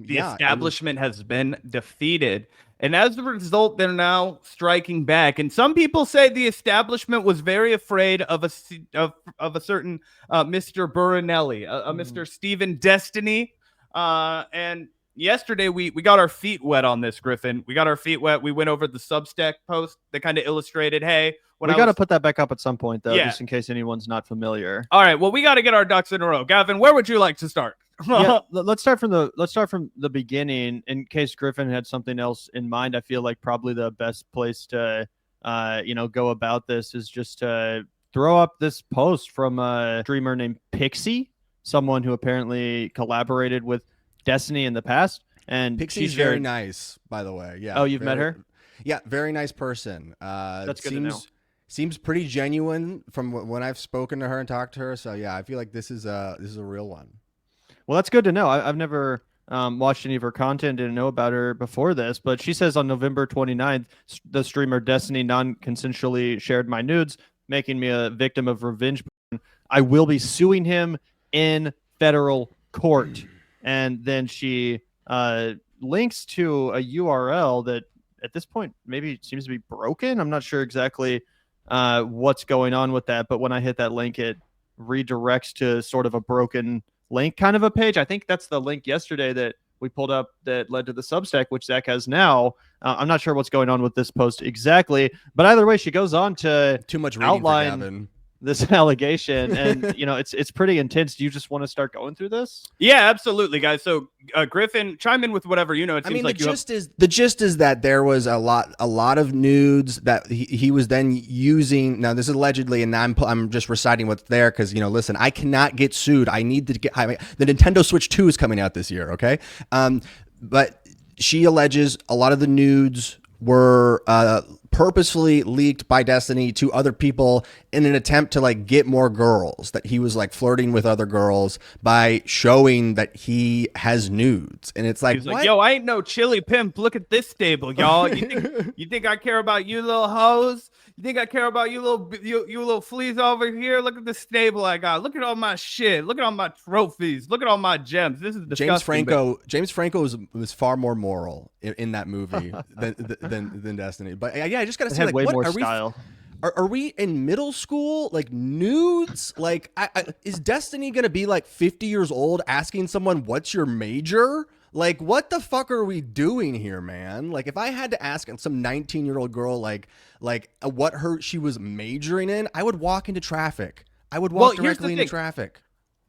The establishment has been defeated. And as a result, they're now striking back. And some people say the establishment was very afraid of a certain Mr. Burinelli, Mr. Stephen Destiny. And yesterday we got our feet wet on this, Griffin. We got our feet wet. We went over the Substack post that kind of illustrated, hey, we got to put that back up at some point, though, just in case anyone's not familiar. All right. Well, we got to get our ducks in a row. Gavin, where would you like to start? Let's start from the beginning. In case Griffin had something else in mind, I feel like probably the best place to go about this is just to throw up this post from a streamer named Pixie, someone who apparently collaborated with Destiny in the past. And Pixie's very nice, by the way. Yeah. Oh, you've met her? Yeah, very nice person. That's good to know. Seems pretty genuine from when I've spoken to her and talked to her. So yeah, I feel like this is a real one. Well, that's good to know. I've never watched any of her content, didn't know about her before this, but she says on November 29th, the streamer Destiny non-consensually shared my nudes, making me a victim of revenge porn. I will be suing him in federal court. And then she links to a URL that at this point maybe seems to be broken. I'm not sure exactly what's going on with that, but when I hit that link, it redirects to sort of a broken link kind of a page. I think that's the link yesterday that we pulled up that led to the Substack, which Zach has now. I'm not sure what's going on with this post exactly, but either way, she goes on to too much reading outline for Gavin. This allegation, and it's pretty intense. Do you just want to start going through this? Yeah, absolutely, guys. So Griffin, chime in with whatever you know. It seems like the gist is that there was a lot of nudes that he was then using. Now this is allegedly, and I'm just reciting what's there because listen, I cannot get sued. I need to get the Nintendo Switch 2 is coming out this year. Okay, but she alleges a lot of the nudes were purposefully leaked by Destiny to other people in an attempt to get more girls, that he was flirting with other girls by showing that he has nudes. And it's he's like, yo, I ain't no chili pimp. Look at this stable, y'all. You think I care about you little hoes? You think I care about you little fleas over here? Look at the stable I got. Look at all my shit. Look at all my trophies. Look at all my gems. This is disgusting. James Franco was far more moral in that movie than Destiny. But yeah, I just gotta say, way more style. Are we in middle school? Nudes? Is Destiny gonna be 50 years old asking someone what's your major? What the fuck are we doing here, man? If I had to ask some 19-year-old girl what she was majoring in, I would walk into traffic. I would walk directly into traffic.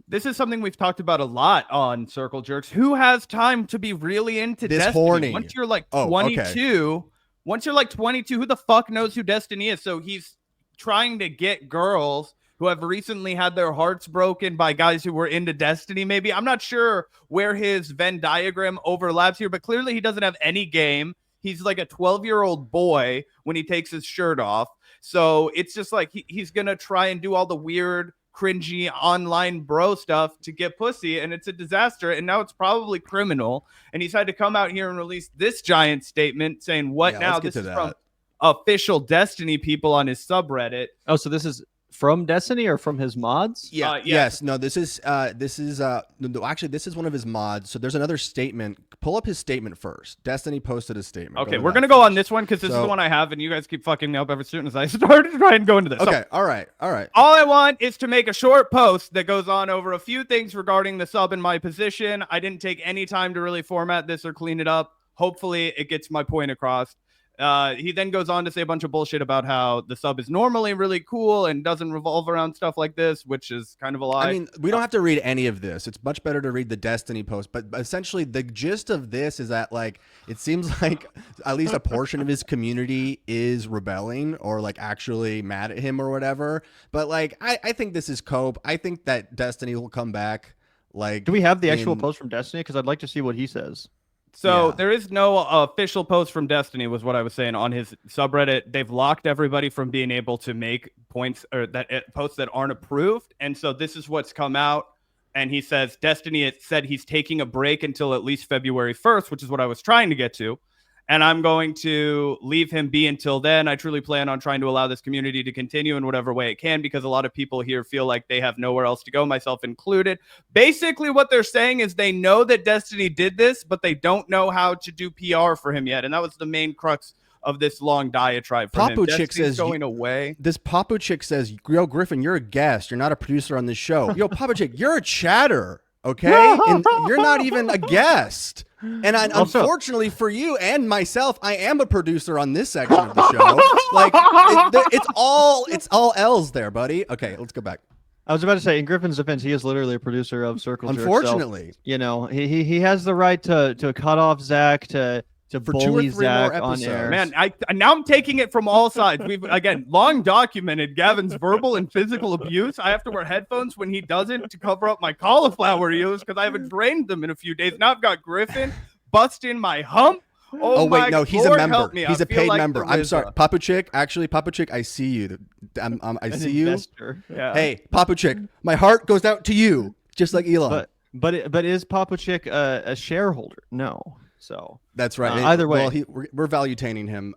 This is something we've talked about a lot on Circle Jerks. Who has time to be really into this Destiny? Horny. Once you're 22, once you're 22, who the fuck knows who Destiny is? So he's trying to get girls who have recently had their hearts broken by guys who were into Destiny, maybe. I'm not sure where his Venn diagram overlaps here, but clearly he doesn't have any game. He's like a 12-year-old boy when he takes his shirt off. So it's just he's going to try and do all the weird, cringy online bro stuff to get pussy, and it's a disaster, and now it's probably criminal. And he's had to come out here and release this giant statement saying, what now? This is from official Destiny people on his subreddit. Oh, so this is from Destiny or from his mods? Yeah. Yes. No, this is actually, this is one of his mods. So there's another statement. Pull up his statement first. Destiny posted his statement. Okay, we're going to go on this one because this is the one I have, and you guys keep fucking me up ever soon as I start to try and go into this. Okay, all right. All I want is to make a short post that goes on over a few things regarding the sub in my position. I didn't take any time to really format this or clean it up. Hopefully it gets my point across. He then goes on to say a bunch of bullshit about how the sub is normally really cool and doesn't revolve around stuff like this, which is kind of a lie. I mean, we don't have to read any of this. It's much better to read the Destiny post. But essentially, the gist of this is that it seems like at least a portion of his community is rebelling or actually mad at him or whatever. But I think this is cope. I think that Destiny will come back. Do we have the actual post from Destiny? Because I'd like to see what he says. So there is no official post from Destiny, was what I was saying on his subreddit. They've locked everybody from being able to make points or posts that aren't approved. And so this is what's come out. And he says Destiny said he's taking a break until at least February 1st, which is what I was trying to get to. and I'm going to leave him be until then. I truly plan on trying to allow this community to continue in whatever way it can, because a lot of people here feel like they have nowhere else to go, myself included. Basically, what they're saying is they know that Destiny did this, but they don't know how to do PR for him yet. And that was the main crux of this long diatribe for him. Chick says going away. This Papu Chick says, yo, Griffin, you're a guest. You're not a producer on this show. Yo, Papu Chick, you're a chatter. Okay, and you're not even a guest. And unfortunately for you and myself, I am a producer on this section of the show. Like it's all L's there, buddy. Okay, let's go back. I was about to say, in Griffin's defense, he is literally a producer of Circle Jerk. Unfortunately, so, you know, he has the right to cut off Zach, to bully Zach on air. Man, now I'm taking it from all sides. We've, again, long documented Gavin's verbal and physical abuse. I have to wear headphones when he doesn't to cover up my cauliflower ears because I haven't drained them in a few days. Now I've got Griffin busting my hump. Oh wait, no, he's Lord, a member. He's a paid like member. I'm sorry, Papu Chick. Actually, Papu Chick, I see you. I see you. Yeah. Hey, Papu Chick, my heart goes out to you, just like Elon. But is Papu Chick a shareholder? No. So that's right. Either way, well, we're value-taining him.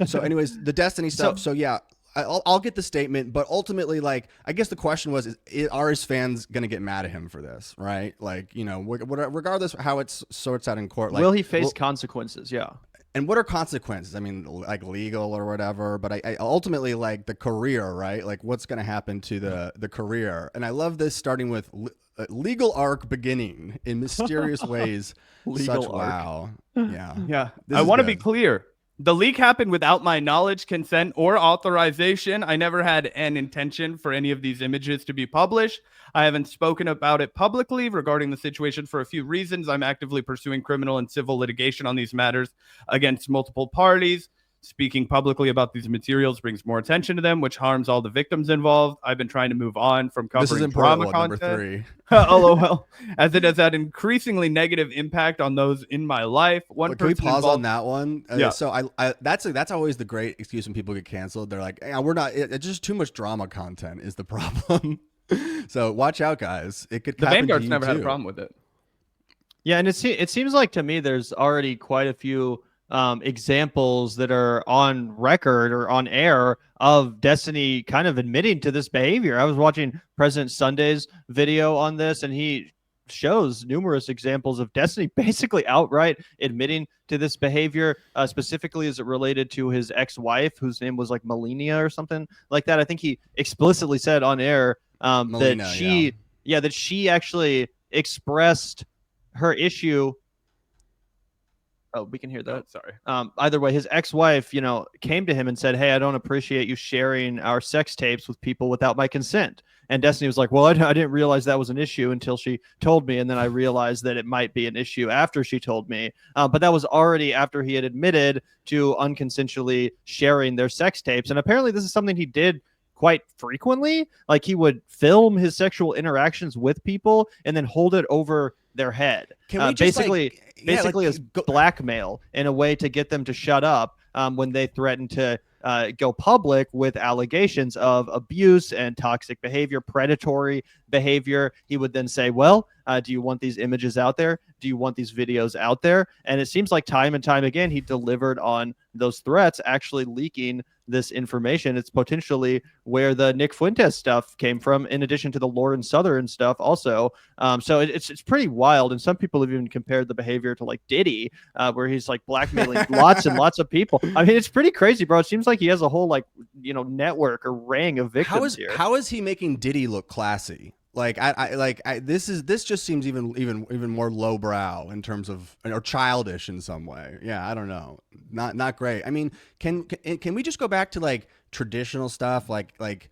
So, anyways, the Destiny stuff. So yeah, I'll get the statement, but ultimately, like, I guess the question was: are his fans gonna get mad at him for this? Right? Like, you know, regardless of how it sorts out in court, like, will he face consequences? Yeah. And what are consequences? I mean, like legal or whatever. But I ultimately, like, the career, right? Like, what's gonna happen to the career? And I love this, starting with legal arc beginning in mysterious ways. Legal arc. Wow. Yeah. I want to be clear. The leak happened without my knowledge, consent, or authorization. I never had an intention for any of these images to be published. I haven't spoken about it publicly regarding the situation for a few reasons. I'm actively pursuing criminal and civil litigation on these matters against multiple parties. Speaking publicly about these materials brings more attention to them, which harms all the victims involved. I've been trying to move on from covering drama content. Number 3. LOL, as it has had increasingly negative impact on those in my life. Can we pause on that one? Yeah. So that's always the great excuse when people get canceled. They're like, we're not. It's just too much drama content is the problem. So watch out, guys. It could. The Vanguard's never had a problem with it. Yeah, and it seems like to me there's already quite a few examples that are on record or on air of Destiny kind of admitting to this behavior. I was watching President Sunday's video on this, and he shows numerous examples of Destiny basically outright admitting to this behavior, specifically as it related to his ex-wife, whose name was like Melania or something like that. I think he explicitly said on air Melina, that she actually expressed her issue. Oh, we can hear that. Oh, sorry. Either way, his ex-wife, came to him and said, "Hey, I don't appreciate you sharing our sex tapes with people without my consent." And Destiny was like, "Well, I didn't realize that was an issue until she told me, and then I realized that it might be an issue after she told me." But that was already after he had admitted to unconsensually sharing their sex tapes. And apparently this is something he did quite frequently. Like, he would film his sexual interactions with people and then hold it over their head. Can we just basically as blackmail in a way to get them to shut up when they threaten to go public with allegations of abuse and toxic behavior, predatory behavior. He would then say, well, do you want these images out there? Do you want these videos out there? And it seems like time and time again, he delivered on those threats, actually leaking this information. It's potentially where the Nick Fuentes stuff came from, in addition to the Lauren Southern stuff also. So it's pretty wild. And some people have even compared the behavior to like Diddy, where he's like blackmailing lots and lots of people. I mean, it's pretty crazy, bro. It seems like he has a whole network or ring of victims here. How is he making Diddy look classy? Like this just seems even more lowbrow in terms of, or childish in some way. Yeah, I don't know. Not great. I mean, can we just go back to like traditional stuff, like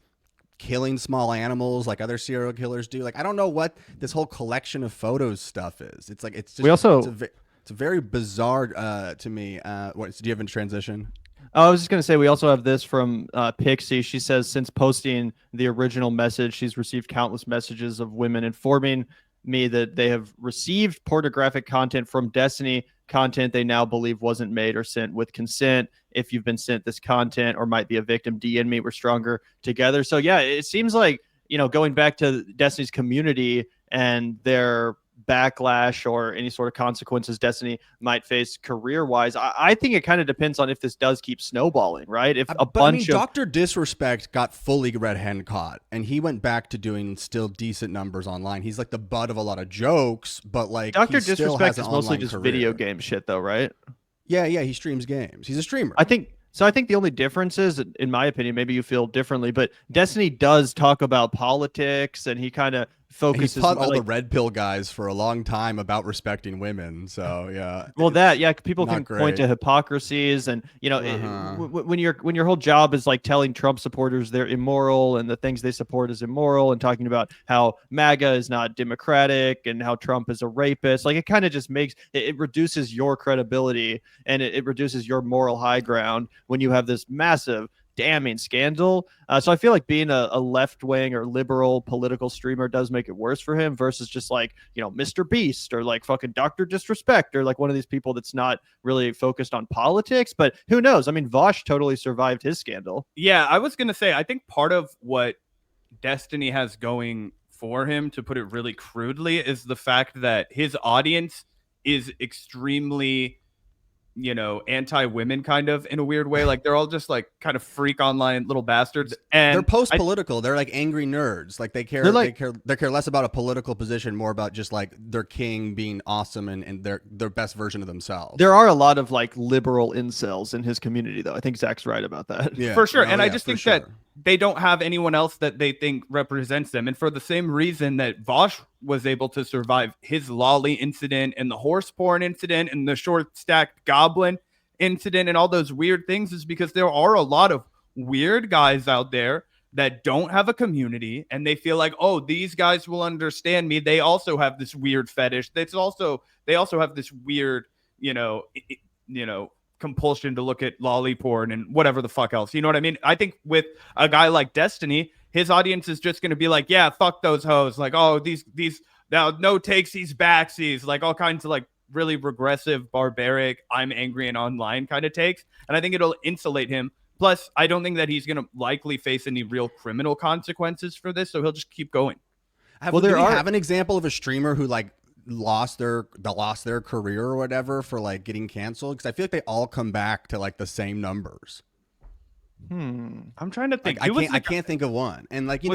killing small animals like other serial killers do? Like, I don't know what this whole collection of photos stuff is. It's like it's a very bizarre to me. Do you have a transition? I was just going to say, we also have this from Pixie. She says, since posting the original message, she's received countless messages of women informing me that they have received pornographic content from Destiny, content they now believe wasn't made or sent with consent. If you've been sent this content or might be a victim, DM me. We're stronger together. So yeah, it seems like, going back to Destiny's community and their backlash or any sort of consequences Destiny might face career-wise. I think it kind of depends on if this does keep snowballing, right? If Dr. Disrespect got fully red-hand caught, and he went back to doing still decent numbers online. He's like the butt of a lot of jokes, but like Dr. Disrespect is mostly just video game shit, though, right? Yeah, he streams games. He's a streamer. I think the only difference is, in my opinion, maybe you feel differently, but Destiny does talk about politics, and he kind of focuses. He taught all the red pill guys for a long time about respecting women. So yeah. Well, people can point to hypocrisies, and when your whole job is like telling Trump supporters they're immoral and the things they support is immoral, and talking about how MAGA is not democratic and how Trump is a rapist, like it kind of just makes it reduces your credibility, and it reduces your moral high ground when you have this massive damning scandal. So I feel like being a left-wing or liberal political streamer does make it worse for him versus just like, Mr. Beast or like fucking Dr. Disrespect or like one of these people that's not really focused on politics. But who knows? I mean, Vosh totally survived his scandal. Yeah, I was going to say, I think part of what Destiny has going for him, to put it really crudely, is the fact that his audience is extremely anti-women kind of in a weird way. Like they're all just like kind of freak online little bastards, and they're post-political. They're like angry nerds. Like they care less about a political position, more about just like their king being awesome and their best version of themselves. There are a lot of like liberal incels in his community, though. I think Zach's right about that. Yeah, for sure. I just think that they don't have anyone else that they think represents them. And for the same reason that Vosh was able to survive his lolly incident and the horse porn incident and the short stacked goblin incident and all those weird things, is because there are a lot of weird guys out there that don't have a community, and they feel like, oh, these guys will understand me. They also have this weird fetish. They also have this weird, compulsion to look at lolly porn and whatever the fuck else. You know what I mean? I think with a guy like Destiny, his audience is just going to be like, yeah, fuck those hoes. Like, oh, these now no takesies, backsies, like all kinds of like really regressive, barbaric, I'm angry and online kind of takes. And I think it'll insulate him. Plus, I don't think that he's going to likely face any real criminal consequences for this. So he'll just keep going. Do we have an example of a streamer who like lost their career or whatever for like getting canceled? Because I feel like they all come back to like the same numbers. I'm trying to think. I can't think of one. And like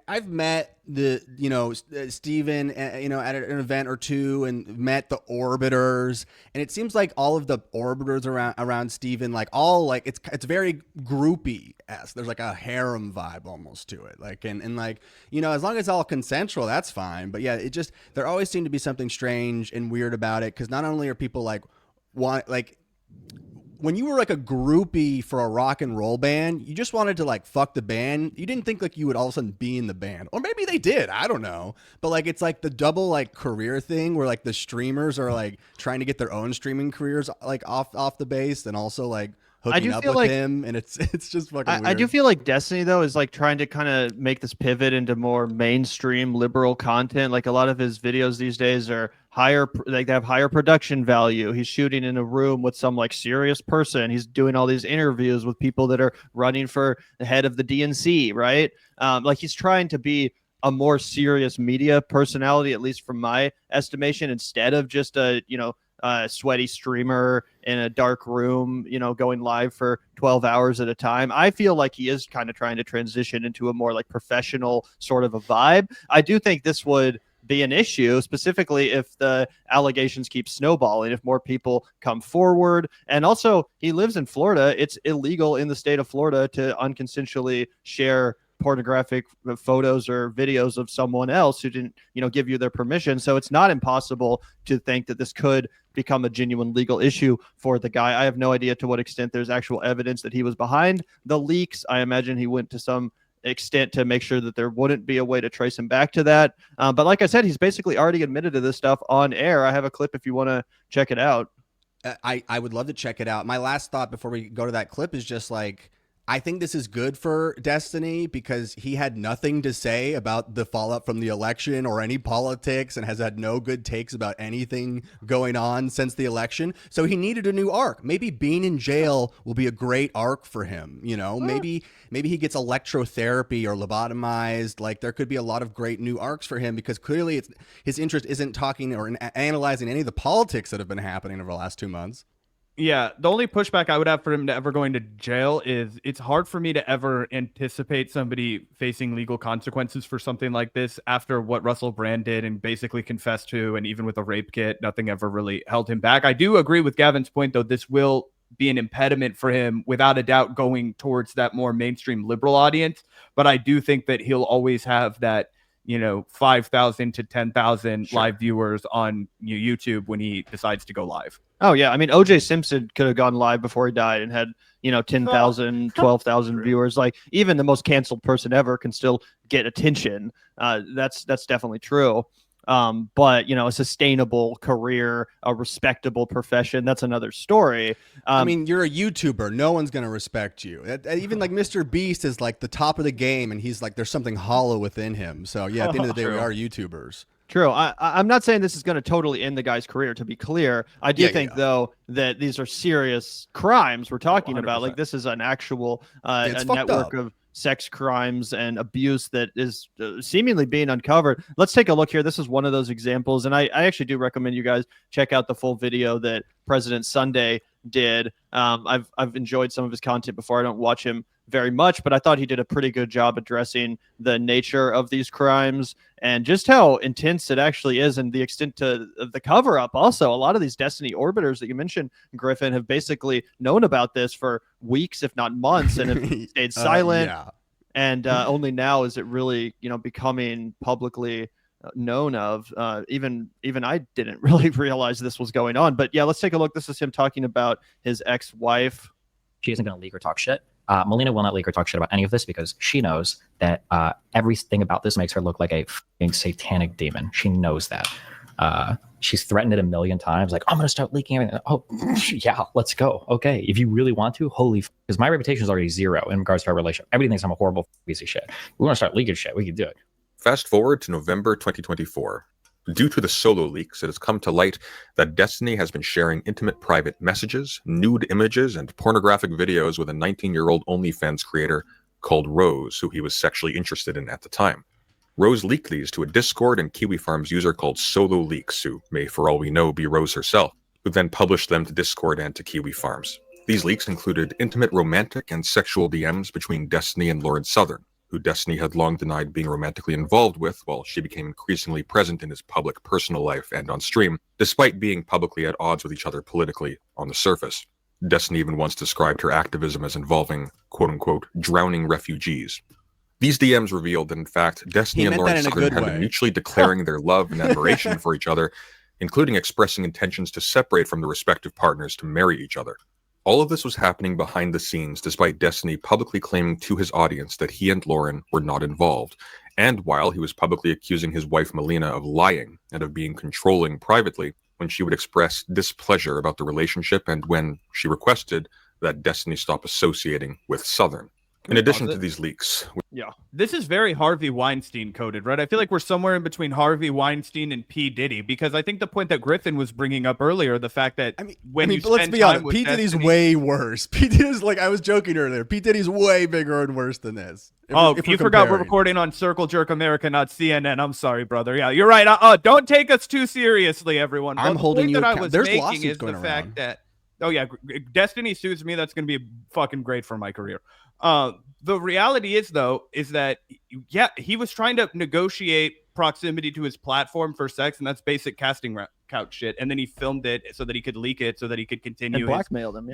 I've met the Steven at an event or two, and met the Orbiters, and it seems like all of the Orbiters around Steven, like all like it's very groupie-esque. There's like a harem vibe almost to it, like and like as long as it's all consensual, that's fine. But yeah, there always seemed to be something strange and weird about it, because not only are people like when you were like a groupie for a rock and roll band, you just wanted to like fuck the band. You didn't think like you would all of a sudden be in the band, or maybe they did. I don't know. But like, it's like the double like career thing where like the streamers are like trying to get their own streaming careers like off the base, and also like hooking up with him, and it's just fucking weird. I do feel like Destiny though is like trying to kind of make this pivot into more mainstream liberal content. Like a lot of his videos these days are higher, like they have higher production value. He's shooting in a room with some like serious person. He's doing all these interviews with people that are running for the head of the DNC, right? Like he's trying to be a more serious media personality, at least from my estimation, instead of just a sweaty streamer in a dark room, going live for 12 hours at a time. I feel like he is kind of trying to transition into a more like professional sort of a vibe. I do think this would be an issue, specifically if the allegations keep snowballing, if more people come forward. And also, he lives in Florida. It's illegal in the state of Florida to unconsensually share pornographic photos or videos of someone else who didn't, give you their permission. So it's not impossible to think that this could become a genuine legal issue for the guy. I have no idea to what extent there's actual evidence that he was behind the leaks. I imagine he went to some extent to make sure that there wouldn't be a way to trace him back to that. But like I said, he's basically already admitted to this stuff on air. I have a clip if you want to check it out. I would love to check it out. My last thought before we go to that clip is just like, I think this is good for Destiny because he had nothing to say about the fallout from the election or any politics and has had no good takes about anything going on since the election. So he needed a new arc. Maybe being in jail will be a great arc for him. You know, maybe he gets electrotherapy or lobotomized. Like there could be a lot of great new arcs for him because clearly his interest isn't talking or analyzing any of the politics that have been happening over the last 2 months. Yeah, the only pushback I would have for him to ever going to jail is it's hard for me to ever anticipate somebody facing legal consequences for something like this after what Russell Brand did and basically confessed to, and even with a rape kit, nothing ever really held him back. I do agree with Gavin's point, though. This will be an impediment for him, without a doubt, going towards that more mainstream liberal audience. But I do think that he'll always have that, 5,000 to 10,000 live viewers on YouTube when he decides to go live. Oh, yeah. I mean, OJ Simpson could have gone live before he died and had, 10,000, 12,000 viewers. Like, even the most canceled person ever can still get attention. That's definitely true. But, a sustainable career, a respectable profession, that's another story. I mean, you're a YouTuber. No one's going to respect you. Even like Mr. Beast is like the top of the game, and he's like, there's something hollow within him. So, yeah, at the end of the day, we are YouTubers. True. I'm not saying this is going to totally end the guy's career, to be clear. I do think, though, that these are serious crimes we're talking about. Like, this is an actual a network of sex crimes and abuse that is seemingly being uncovered. Let's take a look here. This is one of those examples. And I actually do recommend you guys check out the full video that President Sunday did. I've enjoyed some of his content before. I don't watch him very much, but I thought he did a pretty good job addressing the nature of these crimes and just how intense it actually is, and the extent to the cover up. Also, a lot of these Destiny orbiters that you mentioned, Griffin, have basically known about this for weeks, if not months, and have stayed silent. And only now is it really, becoming publicly known of. Even I didn't really realize this was going on. But yeah, let's take a look. This is him talking about his ex-wife. She isn't going to leak or talk shit. Melina will not leak or talk shit about any of this because she knows that everything about this makes her look like a fucking satanic demon. She knows that. She's threatened it a million times. Like, I'm going to start leaking everything. Oh, yeah, let's go. Okay, if you really want to, because my reputation is already zero in regards to our relationship. Everybody thinks I'm a horrible piece of shit. We want to start leaking shit. We can do it. Fast forward to November 2024. Due to the solo leaks, it has come to light that Destiny has been sharing intimate private messages, nude images, and pornographic videos with a 19-year-old OnlyFans creator called Rose, who he was sexually interested in at the time. Rose leaked these to a Discord and Kiwi Farms user called Solo Leaks, who may, for all we know, be Rose herself, who then published them to Discord and to Kiwi Farms. These leaks included intimate romantic and sexual DMs between Destiny and Lawrence Southern, who Destiny had long denied being romantically involved with, while she became increasingly present in his public personal life and on stream, despite being publicly at odds with each other politically on the surface. Destiny even once described her activism as involving, quote-unquote, drowning refugees. These DMs revealed that, in fact, Destiny and Lawrence Southern had been mutually declaring their love and admiration for each other, including expressing intentions to separate from their respective partners to marry each other. All of this was happening behind the scenes, despite Destiny publicly claiming to his audience that he and Lauren were not involved, and while he was publicly accusing his wife Melina of lying and of being controlling privately when she would express displeasure about the relationship and when she requested that Destiny stop associating with Southern. In addition to these leaks. Yeah. This is very Harvey Weinstein coded, right? I feel like we're somewhere in between Harvey Weinstein and P. Diddy, because I think the point that Griffin was bringing up earlier, the fact that let's be honest, P. Diddy's way worse. P. Diddy's, like, I was joking earlier, P. Diddy's way bigger and worse than this. If you forgot we're recording on Circle Jerk America, not CNN. I'm sorry, brother. Yeah, you're right. Don't take us too seriously, everyone. I'm holding you accountable. There's lawsuits going around. Fact that, Destiny sues me. That's going to be fucking great for my career. The reality is, though, is that, he was trying to negotiate proximity to his platform for sex, and that's basic casting couch shit. And then he filmed it so that he could leak it, so that he could continue and blackmailed him.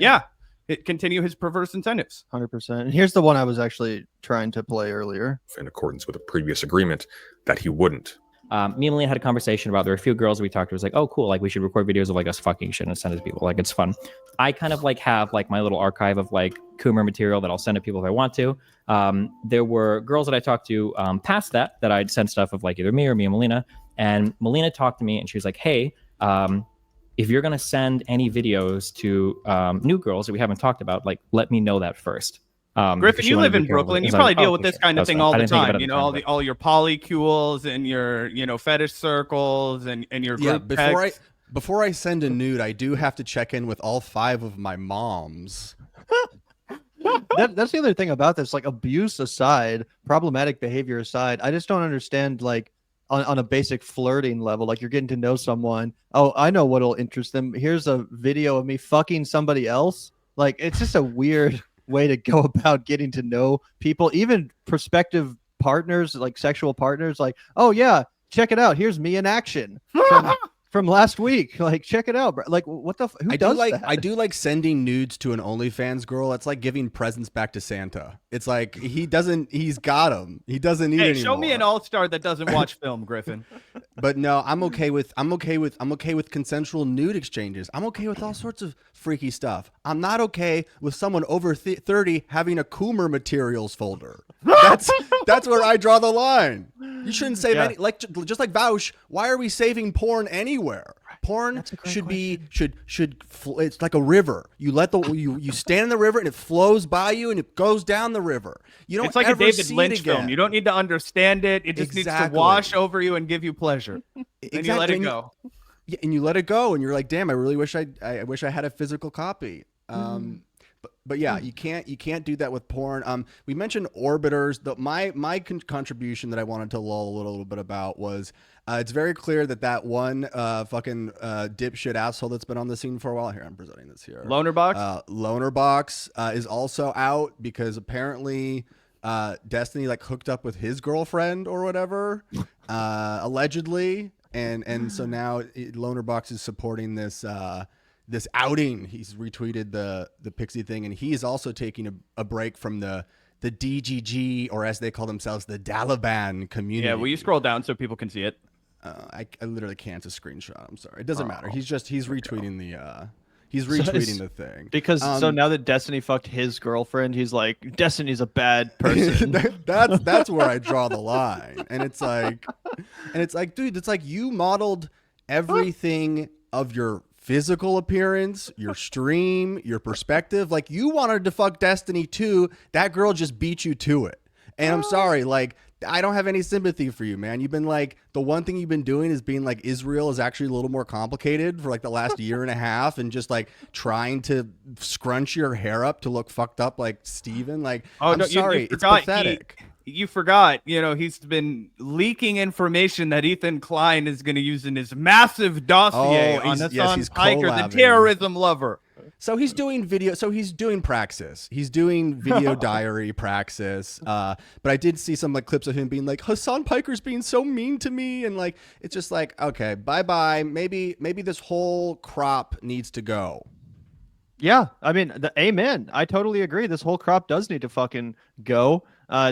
Continue his perverse incentives. 100%. And here's the one I was actually trying to play earlier. In accordance with a previous agreement that he wouldn't. Me and Melina had a conversation about, there were a few girls we talked to. It was like, oh, cool. Like, we should record videos of, like, us fucking shit and send it to people. Like, it's fun. I kind of, like, have, like, my little archive of, like, Coomer material that I'll send to people if I want to. There were girls that I talked to past that I'd send stuff of, like, either me or me and Melina. And Melina talked to me, and she was like, hey, if you're going to send any videos to new girls that we haven't talked about, like, let me know that first. Because Griffin, she you wanted live to in be careful Brooklyn. You because I- probably deal oh, with for this sure. kind of That's thing fine. all I the didn't think about time. it at You the know, time, all your polycules and your, fetish circles and your group texts. Before I send a nude, I do have to check in with all 5 of my moms. That's the other thing about this. Like, abuse aside, problematic behavior aside, I just don't understand, like, on a basic flirting level, like, you're getting to know someone. Oh, I know what'll interest them. Here's a video of me fucking somebody else. Like, it's just a weird way to go about getting to know people, even prospective partners, like sexual partners. Like, oh yeah, check it out. Here's me in action from last week. Like, check it out, bro. Like, what the? Who does that? I do like sending nudes to an OnlyFans girl. It's like giving presents back to Santa. It's like he's got them. He doesn't need any Show more. me an all-star that doesn't watch film, Griffin. But no, I'm okay with consensual nude exchanges. I'm okay with all sorts of freaky stuff. I'm not okay with someone over 30 having a Coomer materials folder. That's where I draw the line. You shouldn't save any, like, just like Vouch. Why are we saving porn anywhere? Porn should be it's like a river. You let you stand in the river and it flows by you and it goes down the river. You don't. It's like a ever David see Lynch it again. film. You don't need to understand it. It just needs to wash over you and give you pleasure. And you let it go. Yeah, and you let it go, and you're like, damn, I really wish I had a physical copy. But yeah, you can't do that with porn. We mentioned orbiters. My contribution that I wanted to lull a little bit about was it's very clear that one fucking dipshit asshole that's been on the scene for a while. Here, I'm presenting this here. Lonerbox is also out because apparently Destiny like hooked up with his girlfriend or whatever, allegedly, and so now Lonerbox is supporting this. This outing. He's retweeted the Pixie thing, and he is also taking a break from the DGG, or as they call themselves, the Daliban community. Yeah, will you scroll down so people can see it? I literally can't. It's a screenshot. I'm sorry. It doesn't matter. He's retweeting the thing. Because so now that Destiny fucked his girlfriend, he's like, Destiny's a bad person. that's where I draw the line. And it's like, dude, it's like you modeled everything of your physical appearance, your stream, your perspective. Like, you wanted to fuck Destiny too. That girl just beat you to it. And I'm sorry, like, I don't have any sympathy for you, man. You've been like, the one thing you've been doing is being like, Israel is actually a little more complicated for like the last year and a half, and just like trying to scrunch your hair up to look fucked up like Steven. Like, I'm sorry, it's pathetic. You forgot, he's been leaking information that Ethan Klein is going to use in his massive dossier on Hassan Piker, the terrorism lover. So he's doing video. So he's doing praxis. He's doing video diary praxis. But I did see some like clips of him being like, Hassan Piker's being so mean to me, and like, it's just like, okay, bye. Maybe this whole crop needs to go. Yeah, I mean, amen. I totally agree. This whole crop does need to fucking go.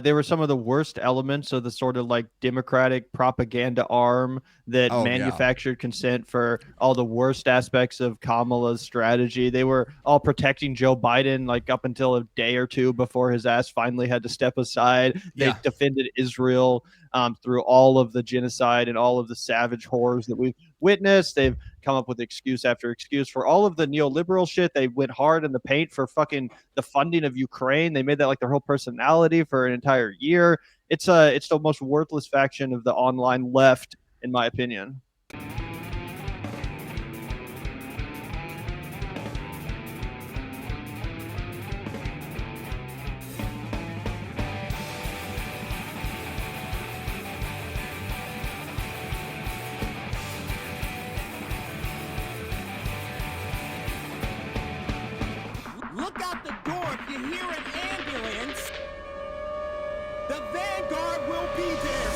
They were some of the worst elements of the sort of like Democratic propaganda arm that manufactured consent for all the worst aspects of Kamala's strategy. They were all protecting Joe Biden like up until a day or two before his ass finally had to step aside. They defended Israel through all of the genocide and all of the savage horrors that we've witnessed. They've come up with excuse after excuse for all of the neoliberal shit. They went hard in the paint for fucking the funding of Ukraine. They made that like their whole personality for an entire year. It's the most worthless faction of the online left, in my opinion. Look out the door if you hear an ambulance. The Vanguard will be there.